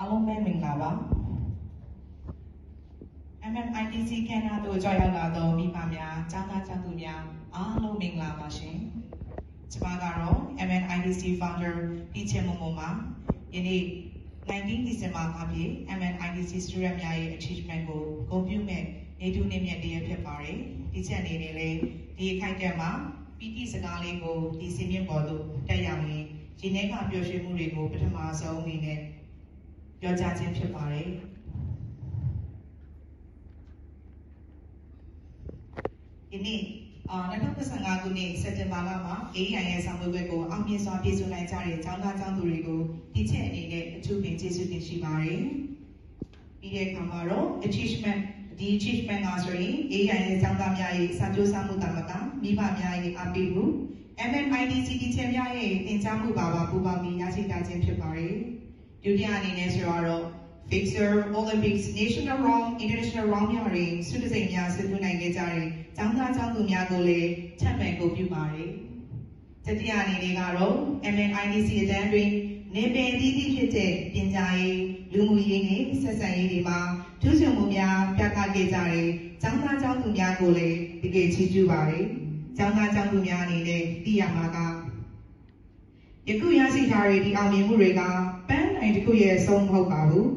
အားလုံးပဲမင်္ဂလာပါ MMIDC ခန်းနာသို့ကြောက်ရောက်လာသောမိဘများကျောင်းသားကျောင်းသူများအားလုံးမင်္ဂလာပါရှင်ကျွန်မကတော့ MMIDC founder ဒီချင်မုံမုံပါယနေ့19 December အပြည့် MMIDC student များရဲ့ achievement ကိုဂုဏ်ပြုမဲ့နေတူနေမြတ်တည်းဖြစ်ပါတယ်ဒီချက်အနေနဲ့လည်းဒီအခိုက်အတန့်မှာပီတိစကားလေးကိုဒီစီမင်းပေါ်သို့တက်ရောက်ရင်ဒီနေ့ကပျော်ရွှင်မှုတွေကိုပထမဆုံးအနေနဲ့ပြောကြားခြင်းဖြစ်ပါတယ်ဒီနေ့2015ခုနှစ်စက်တင်ဘာလမှာ AI ရဲ့ဆောင်ရွက်ပွဲကိုအောင်မြင်စွာပြည့်စုံနိုင်ကြတဲ့ကျောင်းသားကျောင်းသူတွေကိုဒီချက်အနေနဲ့အထူးပင်ကျေးဇူးတင်ရှိပါတယ်ပြီးတဲ့အခါမှာတော့ achievement ကဆိုရင် AI ရဲ့ကျောင်းသားများရဲ့စာကြိုးစားမှုတာမကမိဘများရဲ့အားပေးမှု MMIDC ဒီချက်များရဲ့သင်ကြားမှုပါပူးပေါင်းပြီးရရှိတာခြင်းဖြစ်ပါတယ်ဒုတိယအနေနဲ့ဆိုတော့ Fixer Olympics National Round International Round များတွင်ဆုတံဆိပ်များဆွေးနွေးနိုင်ခဲ့ကြတဲ့ကျောင်းသားကျောင်းသူများကိုလည်းချမ်းပန်ကိုပြုပါတယ်တတိယအနေနဲ့ကတော့ MMIDC အတန်းတွင်နေပယ်သီးသီးဖြစ်တဲ့ပညာရေးလူမှုရေးနဲ့ဆက်ဆံရေးတွေမှာထူးချွန်မှုများပြသခဲ့ကြတဲ့ကျောင်းသားကျောင်းသူများကိုလည်းတကယ်ချီးကျူးပါတယ်ကျောင်းသားကျောင်းသူများအနေနဲ့သိရမှာကယခုရရှိထားတဲ့ဒီအောင်မြင်မှုတွေကပန်းတိုင်တစ်ခုရဲ့အဆုံးမဟုတ်ပါဘူး